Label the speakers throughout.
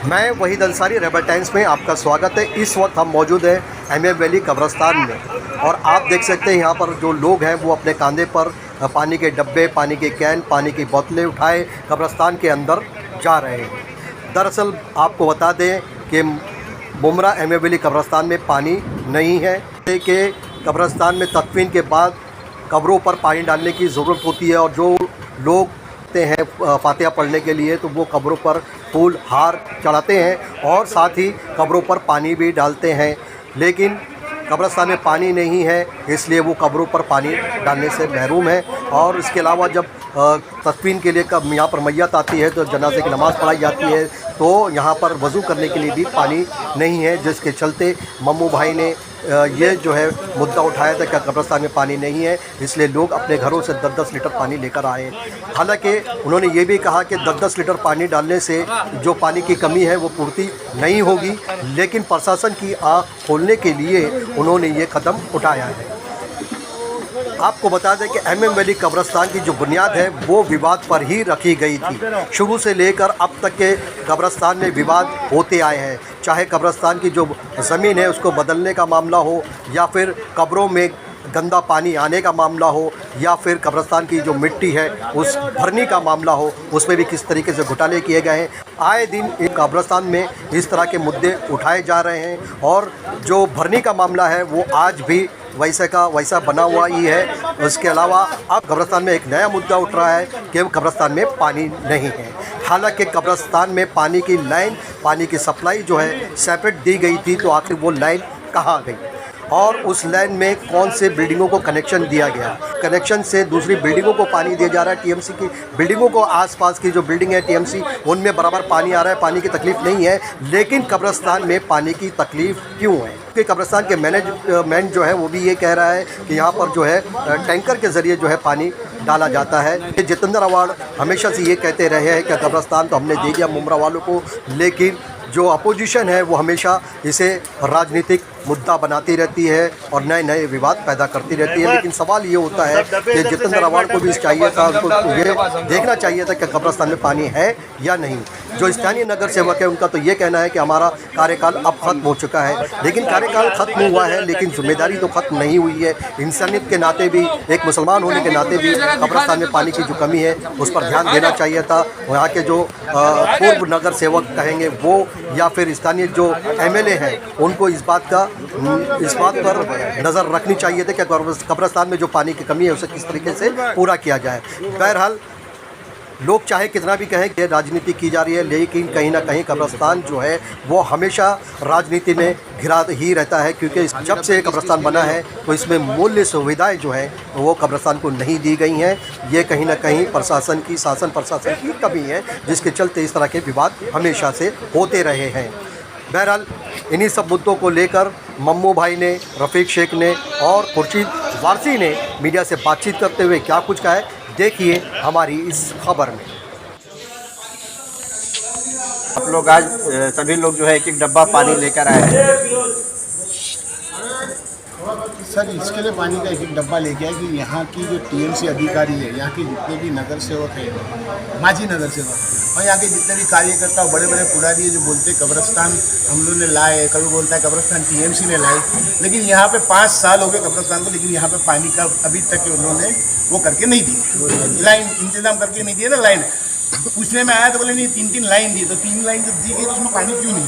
Speaker 1: मैं Waheed Ansari, rebel times में आपका स्वागत है। इस वक्त हम मौजूद हैं एमएम वैली कब्रिस्तान में और आप देख सकते हैं यहाँ पर जो लोग हैं वो अपने कंधे पर पानी के डब्बे, पानी के कैन, पानी की बोतलें उठाए कब्रिस्तान के अंदर जा रहे हैं। दरअसल आपको बता दें कि बुमरा एमएम वैली कब्रिस्तान में पानी नहीं है कि कब्रिस्तान में तदफीन के बाद कब्रों पर पानी डालने की ज़रूरत होती है और जो लोग हैं फातिहा पढ़ने के लिए तो वो कब्रों पर फूल हार चढ़ाते हैं और साथ ही कब्रों पर पानी भी डालते हैं, लेकिन कब्रिस्तान में पानी नहीं है इसलिए वो कब्रों पर पानी डालने से महरूम है। और इसके अलावा जब तदफीन के लिए कब यहाँ पर मैयत आती है तो जनाजे की नमाज़ पढ़ाई जाती है तो यहाँ पर वज़ू करने के लिए भी पानी नहीं है, जिसके चलते मम्मू भाई ने ये जो है मुद्दा उठाया था कि कब्रिस्तान में पानी नहीं है इसलिए लोग अपने घरों से 10-10 लीटर पानी लेकर आए। हालांकि उन्होंने ये भी कहा कि 10-10 लीटर पानी डालने से जो पानी की कमी है वो पूर्ति नहीं होगी, लेकिन प्रशासन की आँख खोलने के लिए उन्होंने ये कदम उठाया है। आपको बता दें कि एमएम वैली कब्रिस्तान की जो बुनियाद है वो विवाद पर ही रखी गई थी। शुरू से लेकर अब तक के कब्रिस्तान में विवाद होते आए हैं, चाहे कब्रिस्तान की जो ज़मीन है उसको बदलने का मामला हो या फिर कब्रों में गंदा पानी आने का मामला हो या फिर कब्रिस्तान की जो मिट्टी है उस भरने का मामला हो, उसमें भी किस तरीके से घोटाले किए गए हैं। आए दिन एक कब्रिस्तान में इस तरह के मुद्दे उठाए जा रहे हैं और जो भरने का मामला है वो आज भी वैसे का वैसा बना हुआ ही है। उसके अलावा अब कब्रिस्तान में एक नया मुद्दा उठ रहा है कि कब्रिस्तान में पानी नहीं है। हालांकि कब्रिस्तान में पानी की लाइन, पानी की सप्लाई जो है सेपरेट दी गई थी, तो आखिर वो लाइन कहाँ गई और उस लाइन में कौन से बिल्डिंगों को कनेक्शन दिया गया, कनेक्शन से दूसरी बिल्डिंगों को पानी दिया जा रहा है। टीएमसी की बिल्डिंगों को, आसपास की जो बिल्डिंग है टीएमसी, उनमें बराबर पानी आ रहा है, पानी की तकलीफ़ नहीं है, लेकिन कब्रिस्तान में पानी की तकलीफ़ क्यों है? क्योंकि कब्रिस्तान के मैनेजमेंट जो है वो भी ये कह रहा है कि यहाँ पर जो है टैंकर के ज़रिए जो है पानी डाला जाता है। जितेंद्र अवार्ड हमेशा से ये कहते रहे हैं कि कब्रिस्तान तो हमने दे दिया मुमरा वालों को, लेकिन जो अपोजिशन है वो हमेशा इसे राजनीतिक मुद्दा बनाती रहती है और नए नए विवाद पैदा करती रहती है। लेकिन सवाल ये होता है कि जितेंद्र अवार्ड को भी चाहिए था, उनको ये देखना चाहिए था कि कब्रिस्तान में पानी है या नहीं। जो स्थानीय नगर सेवक है उनका तो ये कहना है कि हमारा कार्यकाल अब ख़त्म हो चुका है, लेकिन कार्यकाल ख़त्म हुआ है लेकिन जिम्मेदारी तो ख़त्म नहीं हुई है। इंसानियत के नाते भी, एक मुसलमान होने के नाते भी कब्रिस्तान में पानी की जो कमी है उस पर ध्यान देना चाहिए था। वहाँ के जो पूर्व नगर सेवक कहेंगे वो या फिर स्थानीय जो एमएलए हैं उनको इस बात पर नज़र रखनी चाहिए थी कि कब्रिस्तान में जो पानी की कमी है उसे किस तरीके से पूरा किया जाए। बहरहाल लोग चाहे कितना भी कहें कि राजनीति की जा रही है, लेकिन कहीं ना कहीं कब्रिस्तान जो है वो हमेशा राजनीति में घिरा ही रहता है, क्योंकि जब से कब्रिस्तान बना है तो इसमें मूल्य सुविधाएं जो हैं वो कब्रिस्तान को नहीं दी गई हैं। ये कहीं ना कहीं प्रशासन की कमी है, जिसके चलते इस तरह के विवाद हमेशा से होते रहे हैं। बहरहाल इन्हीं सब मुद्दों को लेकर मम्मू भाई ने, रफ़ीक शेख ने और खुर्शीद वारसी ने मीडिया से बातचीत करते हुए क्या कुछ कहा है, देखिए हमारी इस खबर में।
Speaker 2: आप लोग आज सभी लोग जो है एक डब्बा पानी लेकर आए हैं।
Speaker 3: सर इसके लिए पानी का एक डब्बा लेके आए कि यहाँ की जो टीएमसी अधिकारी है, यहाँ के जितने भी नगर सेवक हैं, माजी नगर सेवक और यहाँ के जितने भी कार्यकर्ता बड़े बड़े पुरानी है जो बोलते हैं कब्रिस्तान हम लोगों ने लाए, कभी बोलता है कब्रिस्तान टीएमसी ने लाए, लेकिन यहाँ पे 5 साल हो गए कब्रिस्तान को, लेकिन यहाँ पे पानी का अभी तक उन्होंने वो करके नहीं दी, लाइन इंतजाम करके नहीं दिया ना। लाइन पूछने में आया तो बोले नहीं 3-3 लाइन दी, तो 3 लाइन जब दी गई तो उसमें पानी क्यों नहीं?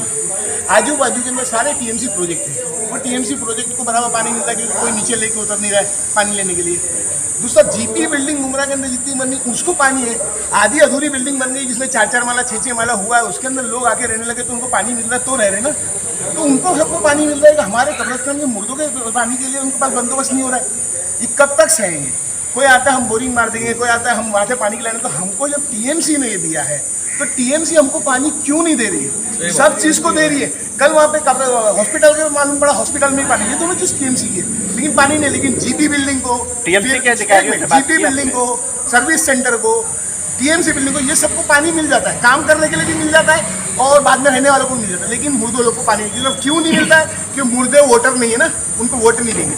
Speaker 3: आजू बाजू के अंदर सारे टीएमसी प्रोजेक्ट हैं, वो टीएमसी प्रोजेक्ट को बराबर पानी मिलता है क्योंकि कोई नीचे लेके उतर नहीं रहा है पानी लेने के लिए। दूसरा जीपी बिल्डिंग मुमरा के अंदर जितनी बनी उसको पानी है, आधी अधूरी बिल्डिंग बन गई जिसमें 4-4 माला 6-6 माला हुआ है, उसके अंदर लोग आके रहने लगे तो उनको पानी मिल रहा है तो रह रहे ना, तो उनको सबको पानी मिल रहा है। हमारे कब्रिस्तान के मुर्दों के पानी के लिए उनके पास बंदोबस्त नहीं हो रहा है, ये कब तक सहेंगे? कोई आता है हम बोरिंग मार देंगे, कोई आता है हम वहाँ से पानी लाने, तो हमको जब टीएमसी ने ये दिया है तो टीएमसी हमको पानी क्यों नहीं दे रही है? सब चीज़ को दे रही है। कल वहाँ पे हॉस्पिटल के मालूम पड़ा हॉस्पिटल में ही पानी, ये दोनों चीज़ टीएमसी की है, लेकिन पानी नहीं। लेकिन जीपी बिल्डिंग को, जीपी बिल्डिंग को, सर्विस सेंटर को, टीएमसी बिल्डिंग को, ये सबको पानी मिल जाता है, काम करने के लिए भी मिल जाता है और बाद में रहने वालों को मिल जाता है, लेकिन मुर्दों लोग को पानी नहीं। क्यों नहीं मिलता है? क्योंकि मुर्दे वोटर नहीं है ना, उनको वोट नहीं देंगे,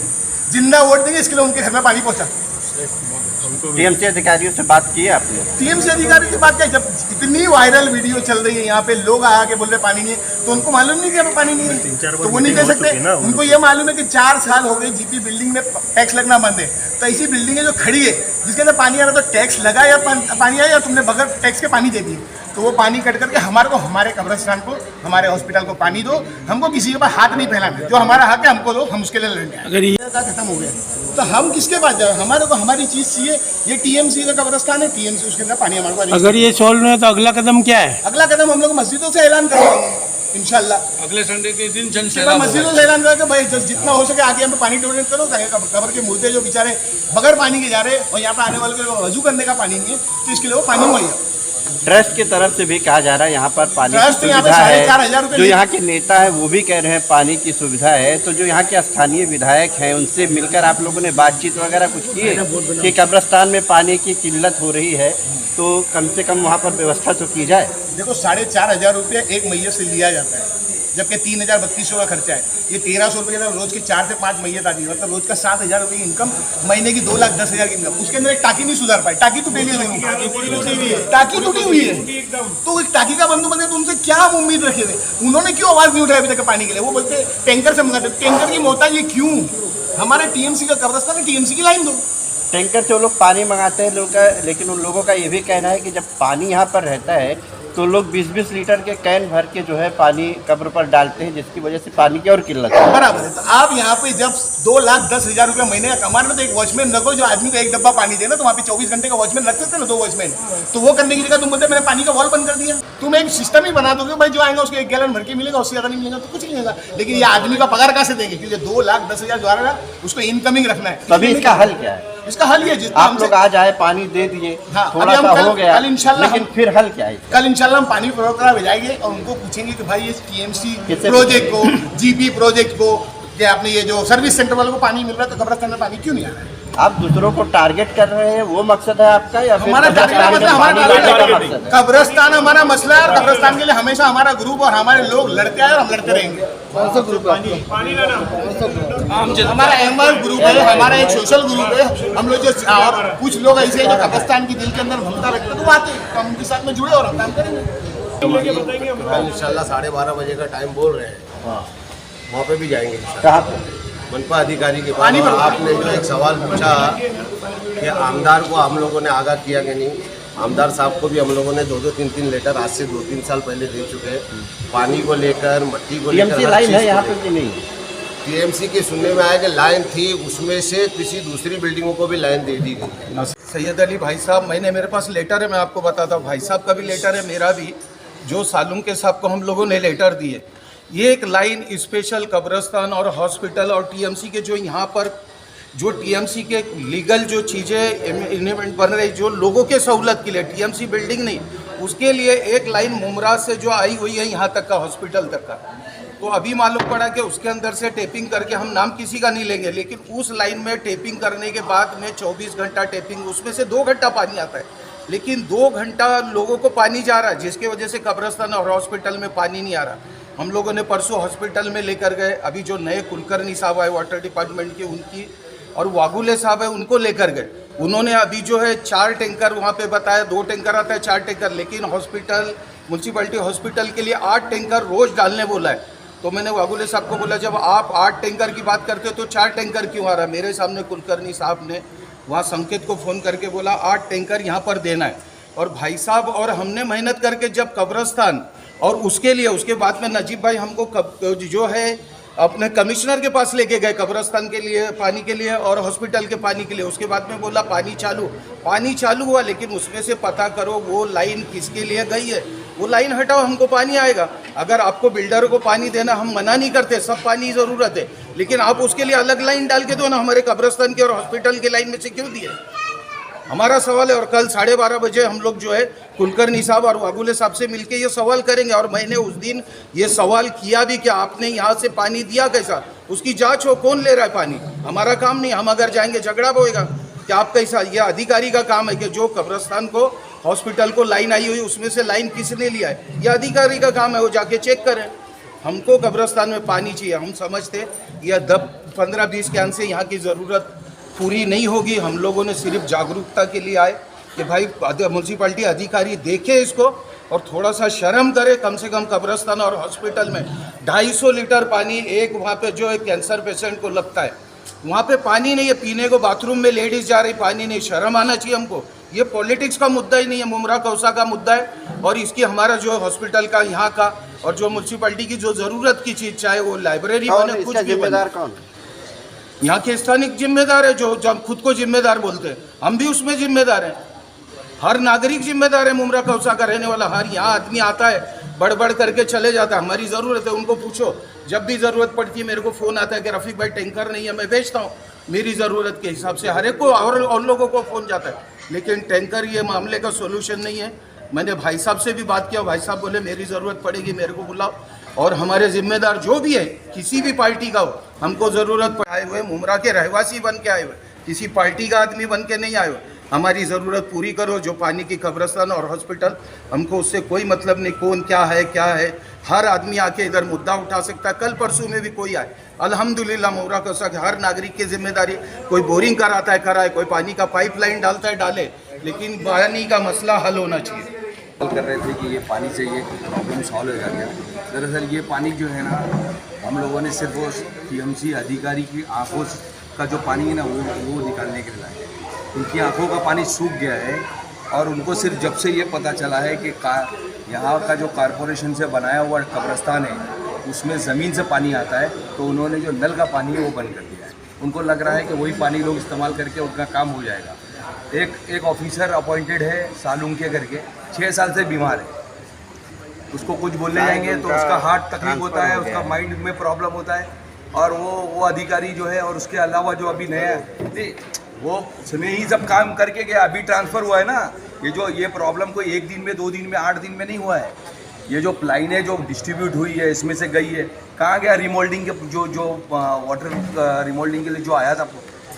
Speaker 3: जिंदा वोट देंगे, इसके लिए उनके घर में पानी पहुँचा।
Speaker 2: टीएमसी अधिकारियों से बात की है आपने?
Speaker 3: टीएमसी अधिकारी की बात क्या, जब इतनी वायरल वीडियो चल रही है यहाँ पे, लोग आके बोल रहे पानी नहीं है, तो उनको मालूम नहीं कि यहाँ पे पानी नहीं है, तो वो नहीं कह सकते। उनको ये मालूम है कि 4 साल हो गए जीपी बिल्डिंग में टैक्स लगना बंद है, तो ऐसी बिल्डिंग है जो खड़ी है जिसके अंदर पानी आ रहा, तो टैक्स लगा या पानी आया, या तुमने बगैर टैक्स के पानी दे दी, तो वो पानी कट करके हमारे को, हमारे कब्रिस्तान को, हमारे हॉस्पिटल को पानी दो। हमको किसी के पास हाथ नहीं फैलाना, जो हमारा हक है हमको दो, हम उसके लिए लड़ेंगे। अगर ये खत्म हो गया तो हम किसके पास जाए? हमारे को हमारी चीज़ चाहिए। ये टीएमसी का कब्रिस्तान है, टीएमसी उसके अंदर पानी हमारे पास।
Speaker 4: अगर ये सॉल्व नहीं है तो अगला कदम क्या है?
Speaker 3: अगला कदम हम लोग मस्जिदों से ऐलान करेंगे इंशाल्लाह।
Speaker 4: अगले संडे के दिन
Speaker 3: मस्जिदों से ऐलान करेंगे भाई जितना हो सके आगे हमें पानी डोनेट करो, कब्र के मुर्दे जो बेचारे बगैर पानी के जा रहे हैं और यहाँ पे आने वाले को वजू करने का पानी नहीं है, तो इसके लिए वो पानी मुहैया।
Speaker 2: ट्रस्ट की तरफ से भी कहा जा रहा है यहाँ पर पानी की
Speaker 3: ट्रस्ट यहाँ पे
Speaker 2: सुविधा है,
Speaker 3: 4,500 रुपये
Speaker 2: जो यहाँ के नेता है वो भी कह रहे हैं पानी की सुविधा है, तो जो यहाँ के स्थानीय विधायक हैं उनसे मिलकर आप लोगों ने बातचीत वगैरह कुछ की है कि कब्रिस्तान में पानी की किल्लत हो रही है, तो कम से कम वहाँ पर व्यवस्था तो की जाए?
Speaker 3: देखो 4,500 रुपये एक मैयत से लिया जाता है, जबकि 3,032 का खर्चा है। ये 1,300 रुपये का रोज की 4 से 5 मैयत आती है, मतलब रोज का 7,000 रुपये की इनकम, महीने की 2,10,000 की इनकम। उसके अंदर एक टाकी नहीं सुधार पाई, टाकी टूटी हुई है, टाकी टूटी हुई है, तो इस टाकी का बंदोबस्त है, तो उनसे क्या हम उम्मीद रखे थे? उन्होंने क्यों आवाज़ नहीं उठाई अभी तक पानी के लिए? वो बोलते टैंकर से मंगाते, टैंकर की मोहताज ये क्यों? हमारे टीएमसी का कब्रिस्तान है, टीएमसी की लाइन दो।
Speaker 2: टैंकर से वो लोग पानी मंगाते हैं लोग, लेकिन उन लोगों का ये भी कहना है कि जब पानी यहाँ पर रहता है तो लोग 20-20 लीटर के कैन भर के जो है पानी कब्र पर डालते हैं, जिसकी वजह से पानी की और किल्लत है।
Speaker 3: बराबर है। तो आप यहाँ पे जब 2,10,000 रुपये महीने का कमा रहे हो, तो एक वॉचमैन रखो जो आदमी को एक डब्बा पानी देना, तो वहाँ पे 24 घंटे का वॉचमैन रख सकते ना, 2 वॉचमैन। तो वो करने की जगह तुम बोलते मैंने पानी का वॉल बंद कर दिया। तुम एक सिस्टम ही बना दोगे भाई, जो आएगा उसको 1 गैलन भर के मिलेगा, उससे ज़्यादा नहीं मिलेगा तो कुछ नहीं मिलेगा। लेकिन ये आदमी का पगार कहाँ से देंगे? क्योंकि 2,10,000 जो आ रहा है उसको इनकमिंग रखना है।
Speaker 2: तभी इसका हल क्या है?
Speaker 3: इसका हल ये जितना
Speaker 2: आप लोग आज आए, पानी दे दिए,
Speaker 3: हाँ,
Speaker 2: थोड़ा सा हो गया,
Speaker 3: कल इंशाल्लाह,
Speaker 2: लेकिन फिर हल क्या है?
Speaker 3: कल इंशाल्लाह हम पानी प्रोग्राम भेजाएंगे और उनको पूछेंगे कि भाई इस टीएमसी
Speaker 2: किससे
Speaker 3: प्रोजेक्ट को, जीपी प्रोजेक्ट को, कि आपने ये जो सर्विस सेंटर वालों को पानी मिल रहा है, तो कब्रिस्तान में पानी क्यों नहीं आ रहा है?
Speaker 2: आप दूसरों को टारगेट कर रहे हैं, वो मकसद है आपका, या फिर
Speaker 3: हमारा
Speaker 2: कब्रिस्तान में पानी लाने का मकसद है?
Speaker 3: कब्रिस्तान हमारा मसला है और कब्रिस्तान के लिए हमेशा हमारा ग्रुप और हमारे लोग लड़ते आए और हम लड़ते रहेंगे। हमारा अहमद ग्रुप है, हमारा एक सोशल ग्रुप है। हम लोग जो, और कुछ लोग ऐसे हैं जो कब्रिस्तान की दिल के अंदर ममता रखते हैं, तो आते हैं, तो हम उनके साथ में जुड़े और हम काम करेंगे।
Speaker 5: कल इंशाल्लाह 12:30 बजे का टाइम बोल रहे हैं, वहाँ पे भी जाएंगे।
Speaker 2: कहाँ पे?
Speaker 5: मनपा अधिकारी के पास। आपने जो एक सवाल पूछा कि आमदार को हम लोगों ने आगाह किया कि नहीं, आमदार साहब को भी हम लोगों ने 2-2, 3-3 लेटर आज से 2-3 साल पहले दे चुके हैं, पानी को लेकर, मट्टी को लेकर।
Speaker 2: टीएमसी लाइन है यहाँ पे कि नहीं?
Speaker 5: टीएमसी के सुनने में आया कि लाइन थी, उसमें से किसी दूसरी बिल्डिंगों को भी लाइन दे दी गई।
Speaker 6: सैयद अली भाई साहब, मेरे पास लेटर है, मैं आपको बताता हूँ। भाई साहब का भी लेटर है, मेरा भी, जो सालुम के साहब को हम लोगों ने लेटर दिए। ये एक लाइन स्पेशल कब्रिस्तान और हॉस्पिटल और टीएमसी के जो यहाँ पर जो टीएमसी के लीगल जो चीज़ें इन्वेंट बन रही, जो लोगों के सहूलत के लिए, टीएमसी बिल्डिंग नहीं, उसके लिए एक लाइन मुमरा से जो आई हुई है यहाँ तक का, हॉस्पिटल तक का। तो अभी मालूम पड़ा कि उसके अंदर से टेपिंग करके, हम नाम किसी का नहीं लेंगे, लेकिन उस लाइन में टेपिंग करने के बाद में 24 घंटा टेपिंग, उसमें से 2 घंटा पानी आता है, लेकिन 2 घंटा लोगों को पानी जा रहा है, जिसकी वजह से कब्रिस्तान और हॉस्पिटल में पानी नहीं आ रहा। हम लोगों ने परसों हॉस्पिटल में लेकर गए, अभी जो नए कुलकर्णी साहब आए वाटर डिपार्टमेंट के, उनकी और वागुले साहब है, उनको लेकर गए। उन्होंने अभी जो है 4 टैंकर वहाँ पे बताया, 2 टैंकर आता है, 4 टैंकर, लेकिन हॉस्पिटल, म्यूनसिपैलिटी हॉस्पिटल के लिए 8 टैंकर रोज़ डालने बोला है। तो मैंने वागुले साहब को बोला, जब आप 8 टैंकर की बात करते हो तो 4 टैंकर क्यों आ रहा है? मेरे सामने कुलकर्णी साहब ने वहाँ संकेत को फ़ोन करके बोला 8 टैंकर यहाँ पर देना है। और भाई साहब और हमने मेहनत करके जब कब्रिस्तान और उसके लिए, उसके बाद में नजीब भाई हमको जो है अपने कमिश्नर के पास लेके गए कब्रिस्तान के लिए पानी के लिए और हॉस्पिटल के पानी के लिए। उसके बाद में बोला पानी चालू हुआ, लेकिन उसमें से पता करो वो लाइन किसके लिए गई है, वो लाइन हटाओ, हमको पानी आएगा। अगर आपको बिल्डर को पानी देना, हम मना नहीं करते, सब पानी ज़रूरत है, लेकिन आप उसके लिए अलग लाइन डाल के दो ना, हमारे कब्रिस्तान की और हॉस्पिटल की लाइन में से क्यों दिए? हमारा सवाल है। और कल 12:30 बजे हम लोग जो है कुलकर्णी साहब और वागुले साहब से मिलके ये सवाल करेंगे। और मैंने उस दिन ये सवाल किया भी कि आपने यहाँ से पानी दिया कैसा, उसकी जांच हो, कौन ले रहा है पानी, हमारा काम नहीं। हम अगर जाएंगे झगड़ा होएगा कि आप कैसा, ये अधिकारी का काम है कि जो कब्रिस्तान को, हॉस्पिटल को लाइन आई हुई उसमें से लाइन किसने लिया है, ये अधिकारी का काम है, वो जाके चेक करें। हमको कब्रिस्तान में पानी चाहिए, हम समझते यह 15-20 कैन से यहाँ की ज़रूरत पूरी नहीं होगी। हम लोगों ने सिर्फ जागरूकता के लिए आए कि भाई म्यूनसिपाल्टी अधिकारी देखे इसको और थोड़ा सा शर्म करे। कम से कम कब्रिस्तान और हॉस्पिटल में 250 लीटर पानी एक वहाँ पे जो एक कैंसर पेशेंट को लगता है, वहाँ पे पानी नहीं है पीने को। बाथरूम में लेडीज़ जा रही, पानी नहीं। शर्म आना चाहिए हमको। ये पॉलिटिक्स का मुद्दा ही नहीं है, मुमरा कौसा का मुद्दा है। और इसकी हमारा जो हॉस्पिटल का यहाँ का और जो म्यूनसिपाल्टी की जो ज़रूरत की चीज़, चाहे वो लाइब्रेरी बने, कुछ भी
Speaker 2: जिम्मेदार
Speaker 6: बने,
Speaker 2: कौन?
Speaker 6: यहाँ के स्थानिक जिम्मेदार है जो जब खुद को जिम्मेदार बोलते हैं। हम भी उसमें जिम्मेदार हैं। हर नागरिक जिम्मेदार है। मुमरा कौसा का रहने वाला हर यहाँ आदमी आता है, बड़ करके चले जाता है। हमारी ज़रूरत है, उनको पूछो। जब भी ज़रूरत पड़ती है मेरे को फ़ोन आता है कि रफ़ीक भाई टैंकर नहीं है, मैं भेजता हूँ। मेरी ज़रूरत के हिसाब से हर एक को और लोगों को फ़ोन जाता है, लेकिन टैंकर ये मामले का सोल्यूशन नहीं है। मैंने भाई साहब से भी बात किया, भाई साहब बोले मेरी ज़रूरत पड़ेगी मेरे को बुलाओ। और हमारे जिम्मेदार जो भी है, किसी भी पार्टी का हो, हमको ज़रूरत आए हुए मुमरा के रहवासी बन के आए हुए, किसी पार्टी का आदमी बन के नहीं आए हुए। हमारी ज़रूरत पूरी करो। जो पानी की कब्रिस्तान और हॉस्पिटल, हमको उससे कोई मतलब नहीं कौन क्या है। हर आदमी आके इधर मुद्दा उठा सकता है। कल परसों में भी कोई आए, अल्हम्दुलिल्लाह मुमरा कौसा के हर नागरिक की जिम्मेदारी। कोई बोरिंग कराता है कराए, कोई पानी का पाइपलाइन डालता है डाले, लेकिन पानी का मसला हल होना चाहिए।
Speaker 7: कर रहे थे कि ये पानी से ये प्रॉब्लम सॉल्व हो गया। दरअसल ये पानी जो है ना, हम लोगों ने सिर्फ वो टीएमसी अधिकारी की आंखों का जो पानी है ना वो निकालने के लिए लाए। उनकी आंखों का पानी सूख गया है और उनको सिर्फ जब से ये पता चला है कि यहाँ का जो कॉरपोरेशन से बनाया हुआ कब्रिस्तान है उसमें ज़मीन से पानी आता है, तो उन्होंने जो नल का पानी है वो बंद कर दिया है। उनको लग रहा है कि वही पानी लोग इस्तेमाल करके उनका काम हो जाएगा। एक ऑफिसर अपॉइंटेड है सालुंग के करके, 6 साल से बीमार है। उसको कुछ बोलने जाएंगे तो उसका हार्ट तकलीफ होता है, उसका माइंड में प्रॉब्लम होता है। और वो अधिकारी जो है, और उसके अलावा जो अभी नया है वो उसने ही सब काम करके गया। अभी ट्रांसफ़र हुआ है ना, ये प्रॉब्लम कोई 1 दिन में 2 दिन में 8 दिन में नहीं हुआ है। ये जो लाइनें जो डिस्ट्रीब्यूट हुई है इसमें से गई है, कहाँ गया रिमोल्डिंग के जो वाटर रिमोल्डिंग के लिए जो आया था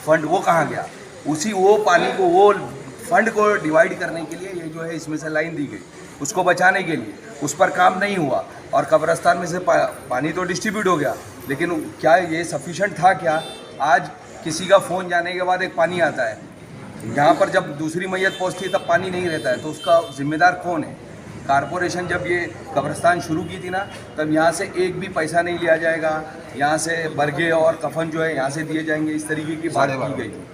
Speaker 7: फंड, वो कहाँ गया? वो पानी को, वो फंड को डिवाइड करने के लिए ये जो है इसमें से लाइन दी गई, उसको बचाने के लिए। उस पर काम नहीं हुआ और कब्रिस्तान में से पानी तो डिस्ट्रीब्यूट हो गया, लेकिन क्या ये सफिशेंट था क्या? आज किसी का फ़ोन जाने के बाद एक पानी आता है, यहाँ पर जब दूसरी मैयत पहुँचती है तब पानी नहीं रहता है, तो उसका जिम्मेदार कौन है? कॉरपोरेशन जब ये कब्रिस्तान शुरू की थी ना, तब यहाँ से एक भी पैसा नहीं लिया जाएगा, यहाँ से बरगे और कफन जो है यहाँ से दिए जाएंगे, इस तरीके की बात की गई थी।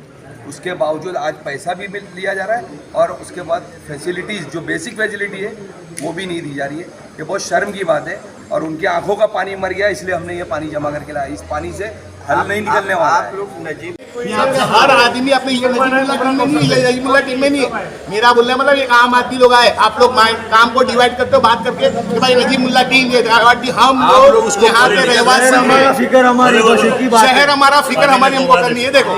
Speaker 7: उसके बावजूद आज पैसा भी लिया जा रहा है और उसके बाद फैसिलिटीज़, जो बेसिक फैसिलिटी है वो भी नहीं दी जा रही है। ये बहुत शर्म की बात है। और उनकी आंखों का पानी मर गया, इसलिए हमने ये पानी जमा करके लाया। इस पानी से हल नहीं निकलने वाला है।
Speaker 2: आप लोग नजीब
Speaker 3: यहाँ पे हर आदमी अपने ये नजीमुल्लाह टीम में नहीं है। मेरा बोलने मतलब एक आम आदमी लोग आए, आप लोग काम को डिवाइड करते हो बात करके कि भाई नजीमुल्लाह टीम ये हम लोग यहाँ के रहवासी,
Speaker 1: फिक्र हमारी
Speaker 3: शहर हमारा, फिक्र हमारी हमको करनी है। देखो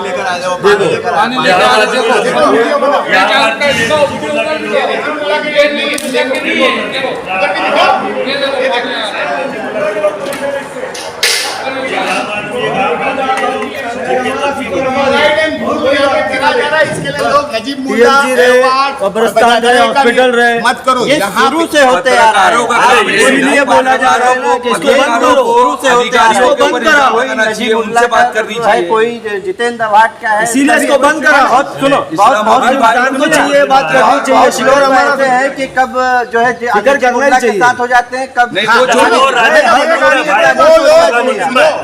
Speaker 3: इसके लिए लोग नजीब मुल्ला कब्रिस्तान रहे, हॉस्पिटल रहे, मत करो।
Speaker 2: ये शुरू से होते आ रहा है, इसलिए बोला जा रहा है कि इसको बंद करो। शुरू से होते आ रहा है, इसको बंद करो। कोई नजीब मुल्ला बात करनी चाहिए, कोई जितेंद्र भाट का है,
Speaker 1: इसीलिए इसको बंद करा। सुनो, बहुत को चाहिए बात करनी चाहिए।
Speaker 2: शिकोर हमारे हैं कि कब जो है अगर जंगल के साथ हो जाते हैं, कब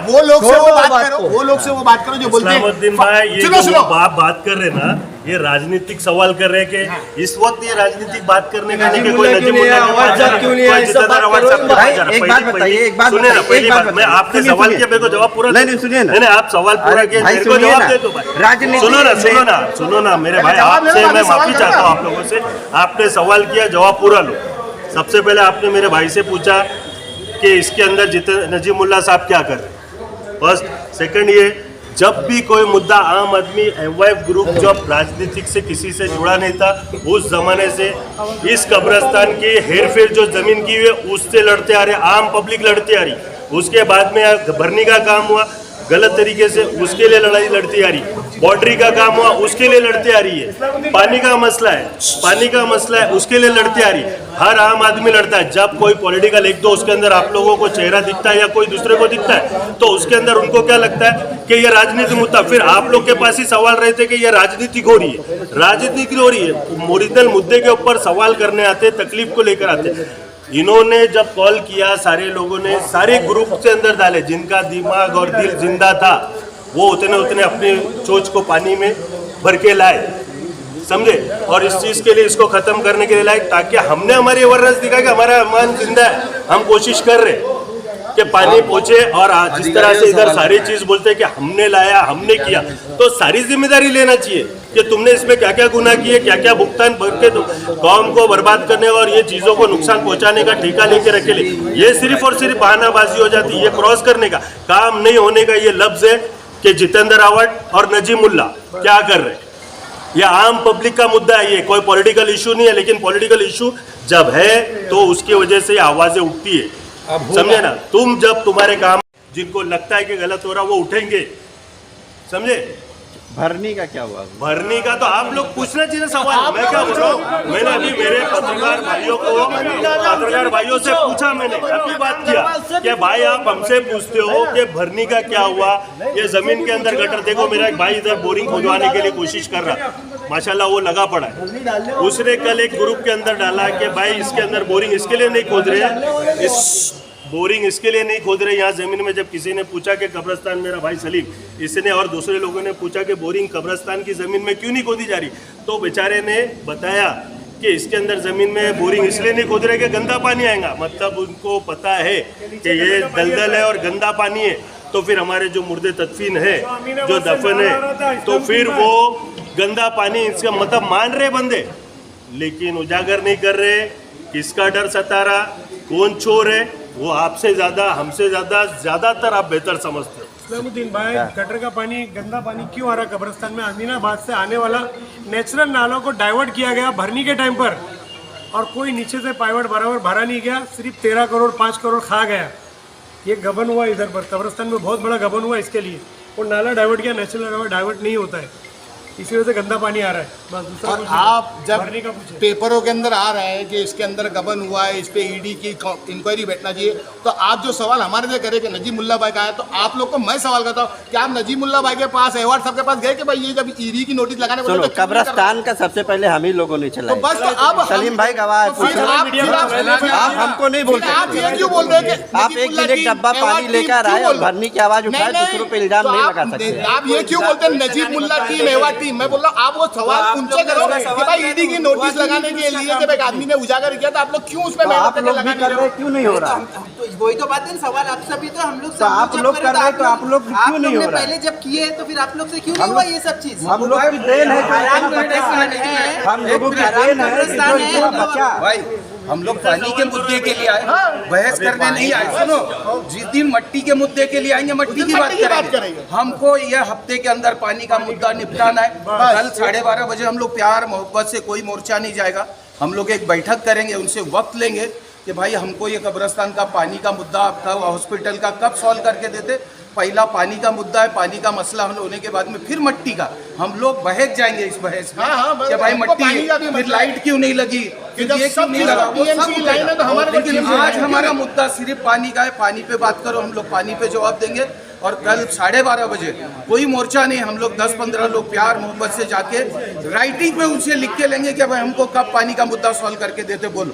Speaker 3: वो लोग से वो बात करो, वो लोग से वो बात करो जो बोलते हैं।
Speaker 8: इस्लामुद्दीन भाई, ये जो आप बात कर रहे हैं ना, ये राजनीतिक सवाल कर रहे हैं कि इस वक्त ये राजनीतिक बात करने का नहीं कि कोई नजीब मुल्ला
Speaker 1: क्यों नहीं है?
Speaker 2: एक बात बताइए, एक बात
Speaker 8: सुनिए ना, पहली बात मैं आपने सवाल किया, मेरे को जवाब पूरा
Speaker 2: नहीं सुनिए ना,
Speaker 8: नहीं आप सवाल पूरा किया, मेरे को जवाब दे दो भाई।
Speaker 2: राजनीति
Speaker 8: सुनो ना मेरे भाई, आपसे मैं माफी चाहता हूँ आप लोगों से। आपने सवाल किया, जवाब पूरा लो। सबसे पहले आपने मेरे भाई से पूछा कि इसके अंदर नजीब मुल्ला साहब क्या कर रहे। फर्स्ट, सेकंड, ये जब भी कोई मुद्दा आम आदमी एमवाईएफ ग्रुप जब राजनीतिक से किसी से जुड़ा नहीं था, उस जमाने से इस कब्रिस्तान की हेरफेर जो जमीन की हुई है उससे लड़ते आ रहे, आम पब्लिक लड़ती आ रही। उसके बाद में भरनी का काम हुआ गलत तरीके से, उसके लिए लड़ाई लड़ती आ रही। बाउंड्री का काम हुआ उसके लिए लड़ते आ रही है, पानी का मसला है उसके लिए लड़ते आ रही है। हर आम आदमी लड़ता है। जब कोई पॉलिटिकल एक दो उसके अंदर आप लोगों को चेहरा दिखता है या कोई दूसरे को दिखता है तो उसके अंदर उनको क्या लगता है कि ये राजनीति मुद्दा, फिर आप लोग के पास ही सवाल रहते कि ये राजनीतिक हो रही है, राजनीतिक हो रही है। ओरिजिनल मुद्दे के ऊपर सवाल करने आते, तकलीफ को लेकर आते। इन्होंने जब कॉल किया सारे लोगों ने सारे ग्रुप के अंदर डाले, जिनका दिमाग और दिल जिंदा था वो उतने अपनी चोच को पानी में भर के लाए, समझे, और इस चीज के लिए इसको खत्म करने के लिए लाए, ताकि हमने हमारी अवेयरनेस दिखा कि हमारा अमान जिंदा है। हम कोशिश कर रहे कि पानी पहुंचे, और जिस तरह से इधर सारी चीज बोलते हैं कि हमने लाया, हमने किया, तो सारी जिम्मेदारी लेना चाहिए कि तुमने इसमें क्या क्या गुनाह किए, क्या क्या भुगतान भर के कौम को बर्बाद करने और ये चीजों को नुकसान पहुंचाने का ठेका लेके रखे ले। ये सिर्फ और सिर्फ बहानाबाजी हो जाती है। ये क्रॉस करने का काम नहीं होने का ये लफ्ज है कि जितेंद्र आवाड और नजीमुल्ला क्या कर रहे हैं। यह आम पब्लिक का मुद्दा है, ये कोई पॉलिटिकल इशू नहीं है। लेकिन पॉलिटिकल इशू जब है तो उसकी वजह से आवाजें उठती है, समझे ना। तुम जब तुम्हारे काम जिनको लगता है कि गलत हो रहा वो उठेंगे, समझे।
Speaker 2: भरनी का क्या हुआ?
Speaker 8: भरनी का तो आप लोग पूछना चाहिए सवाल। मैं क्या बोल रहा हूँ, मैंने अभी मेरे पत्रकार भाइयों से पूछा, मैंने अभी बात किया कि भाई आप हमसे पूछते हो कि भरनी का क्या हुआ, ये जमीन के अंदर गटर। देखो मेरा एक भाई इधर बोरिंग खोदवाने के लिए कोशिश कर रहा, माशाल्लाह वो लगा पड़ा है। उसने कल एक ग्रुप के अंदर डाला कि भाई इसके अंदर बोरिंग इसके लिए नहीं खोद रहे हैं, इस बोरिंग इसके लिए नहीं खोद रहे यहाँ ज़मीन में। जब किसी ने पूछा कि कब्रिस्तान, मेरा भाई सलीम इसने और दूसरे लोगों ने पूछा कि बोरिंग कब्रिस्तान की ज़मीन में क्यों नहीं खोदी जा रही, तो बेचारे ने बताया कि इसके अंदर ज़मीन में बोरिंग इसलिए नहीं खोद रहे कि गंदा पानी आएगा। मतलब उनको पता है कि ये दलदल है और गंदा पानी है, तो फिर हमारे जो मुर्दे तदफीन है, जो दफन है, तो फिर वो गंदा पानी इसका मतलब मान रहे बंदे, लेकिन उजागर नहीं कर रहे। किसका डर सता रहा, कौन चोर है, वो आपसे ज्यादा हमसे ज्यादातर आप बेहतर समझते हो।
Speaker 4: इस्लामुद्दीन भाई, गटर का पानी, गंदा पानी क्यों आ रहा कब्रिस्तान में? अमीनाबाद से आने वाला नेचुरल नालों को डाइवर्ट किया गया भरनी के टाइम पर, और कोई नीचे से पाइवट बराबर भरा नहीं गया, सिर्फ 13 करोड़ 5 करोड़ खा गया। ये गबन हुआ इधर पर, कब्रिस्तान में बहुत बड़ा गबन हुआ इसके लिए। और नाला डाइवर्ट किया, नेचुरल डाइवर्ट नहीं होता है, इसी वजह से गंदा पानी आ रहा है। बस दूसरा
Speaker 3: और आप जब पेपरों के अंदर आ रहा है कि इसके अंदर गबन हुआ है, इस पे ईडी की इंक्वायरी बैठना चाहिए, तो आप जो सवाल हमारे से करें कि नजीमुल्ला भाई का है, तो आप लोग को मैं सवाल करता हूँ कि आप नजीमुल्ला भाई के पास, अवार्ड सबके पास गए कि भाई ये जब ईडी की नोटिस लगाने
Speaker 2: चलो, कब्रिस्तान का सबसे पहले हम ही लोगों ने चलाया।
Speaker 3: तो बस आप
Speaker 2: सलीम भाई गवाह है, आप हमको नहीं बोलते।
Speaker 3: आप ये क्यों बोल रहे हैं?
Speaker 2: आप एक दिन एक डब्बा पानी लेकर आए और भरनी की आवाज उठाए, दूसरों पे इल्जाम नहीं लगा सकते।
Speaker 3: आप ये क्यों बोलते हैं नजीमुल्ला टीम, अवार्ड टीम? मैं बोल रहा हूँ आप वो सवाल उनसे करो कि भाई ईडी की नोटिस लगाने के लिए जब एक आदमी ने उजागर किया तो आप लोग क्यों उसमें
Speaker 2: आप लोग भी कर रहे, क्यों नहीं हो रहा?
Speaker 9: वही तो बात है, सवाल आप सभी तो हम लोग
Speaker 2: आप लोग कर रहे तो आप लोग क्यों नहीं हो रहा?
Speaker 9: पहले जब किए तो फिर आप लोग से क्यों नहीं हुआ ये सब चीज?
Speaker 2: हम लोग की देन है, हम लोगों की देन है।
Speaker 6: भाई हम लोग पानी के मुद्दे के लिए आए, बहस करने नहीं आए। सुनो, जिस दिन मट्टी के मुद्दे के लिए आएंगे मट्टी की बात करेंगे। हमको ये हफ्ते के अंदर पानी का मुद्दा निपटाना है। कल 12:30 बजे हम लोग प्यार मोहब्बत से, कोई मोर्चा नहीं जाएगा, हम लोग एक बैठक करेंगे, उनसे वक्त लेंगे कि भाई हमको ये कब्रिस्तान का पानी का मुद्दा, आपका हॉस्पिटल का कब सॉल्व करके देते। पहला पानी का मुद्दा है, पानी का मसला हल होने के बाद में फिर मट्टी का हम लोग बहस जाएंगे इस बहस में कि भाई मट्टी फिर लाइट क्यों नहीं लगी, फिर ये क्यों नहीं लगा, वो सब मिलेगा। लेकिन आज हमारा मुद्दा सिर्फ पानी का है। पानी पे बात करो, हम लोग पानी पे जवाब देंगे। और कल 12:30 बजे कोई मोर्चा नहीं, हम लोग 10-15 लोग प्यार मोहब्बत से जाके राइटिंग में उनसे लिख के लेंगे कि भाई हमको कब पानी का मुद्दा सॉल्व करके देते, बोलो।